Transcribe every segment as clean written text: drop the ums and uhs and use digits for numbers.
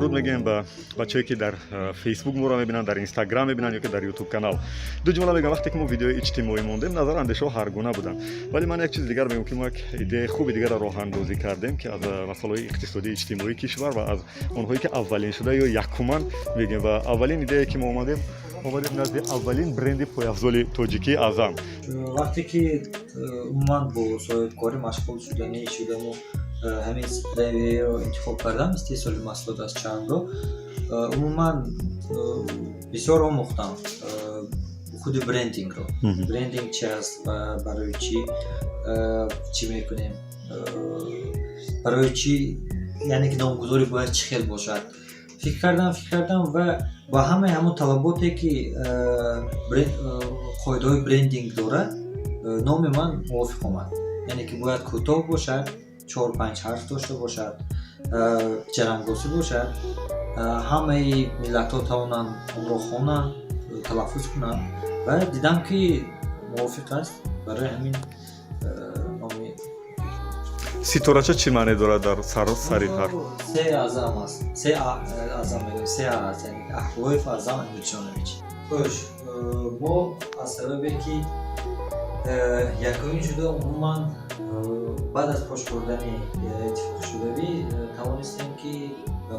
درود میگیم به بچه‌ای که در فیسبوک ما رو میبینن، در اینستاگرام میبینن یا که در یوتیوب کانال. دو جمله میگم. وقتی که ما ویدیو اجتماعی موندیم نظر اندیشه ها هر گونه بودن، ولی من یک چیز دیگر میگم که ما یک ایده خوب دیگر راه اندازی کردیم که از مسائل اقتصادی اجتماعی کشور و از اونهایی که اولین شده یا یکمن میگیم و اولین ایده که ما اومدیم نزد اولین برند پایافزال تاجیکی اعظم. وقتی که عموما با صاحب کاری مشغول شدم همین سپری رو انتخاب کردم استحصال محصولات از چند رو عموما بسیار آموختم خود برندینگ رو. برندینگ چی است و برای چی میکنیم، برای چی، یعنی که نامگذاری باید چه خیلی باشد. فکر کردم و با همون طلباتی که قاعده های برندینگ داره نام من موافق اومد. یعنی که باید کوتاه باشد، 4-5 حرف داشته باشد، جرمگاسی باشد، همه ملت ها توانند اون رو خوانند، تلفظ کنند و دیدم که موافق است. برای همین نامی ستورچه چی معنی داره در سری حرف؟ سه اعظم است. سه هست، یعنی احواف اعظم انگلیسیانویچ. خوش ما از سببی که یکمین شده عموما بعد از پاش بردن اتفاق شدوی توانستیم که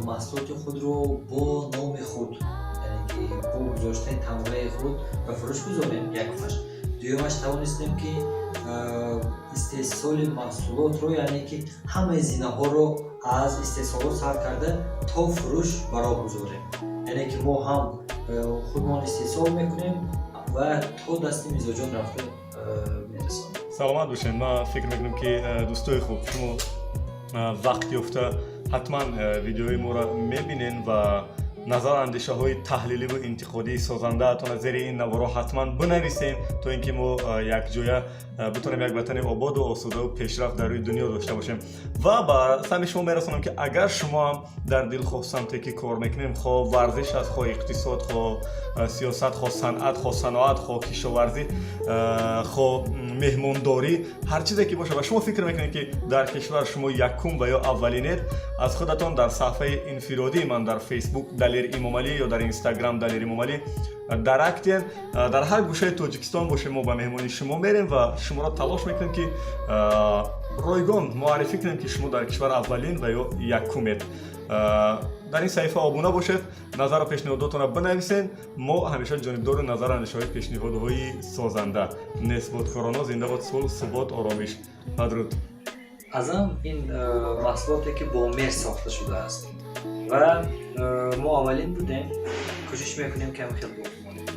محصولات خود رو با نام خود، یعنی که با گذاشتن تمویل خود به فروش گذاریم. یکمش. دویمش توانستیم که استحصال محصولات رو، یعنی که همه زینه ها رو از استحصالات سر کرده تا فروش برای گذاریم. یعنی که ما هم خودمان استحصال میکنیم و تا دست میزاجان رفته میرسانیم. سلامت باشین. ما فکر میکنم که دوستای خوب شما وقتی افته حتما ویدیوی ما را میبینین و نظر اندیشه های تحلیلی و انتقادی سازنده اتون زیر این نوارا حتما بنویسین تا اینکه ما یک جای بتونیم یک وطن آباد و آسوده و پیشرفت در روی دنیا داشته باشیم. و با سهم شما میرسونم که اگر شما در دل خواه سمتی که کار میکنیم، خواه ورزش است، خواه اقتصاد، خواه سیاست، خواه صنعت، خواه صناعت، خواه کشاورزی، خواه مهمانداری، هر چیزی که باشه و شما فکر میکنید که در کشور شما یکم و یا اولینید، از خودتان در صفحه انفرادی من در فیسبوک دلیر امام علی یا در اینستاگرام دلیر امام علی درکتین در هر گوشه تاجیکستان باشه ما با مهمانی شما میریم و شما را تلاش میکنیم که رایگان معرفی کنیم که شما در کشور اولین و یا یکمید. در این صفحه آبونه باشید، نظر و پیشنهاداتون را بنویسین. ما همیشه جانبدار نظر اندیشه های پیشنهادهای سازنده. نسبت کرونا زنده باد صلح، ثبات، آرامش. بدرود. ازم این محصولاتی که با مر ساخته شده است و ما اولین بودیم، کوشش میکنیم که هم خیلی بکنیم.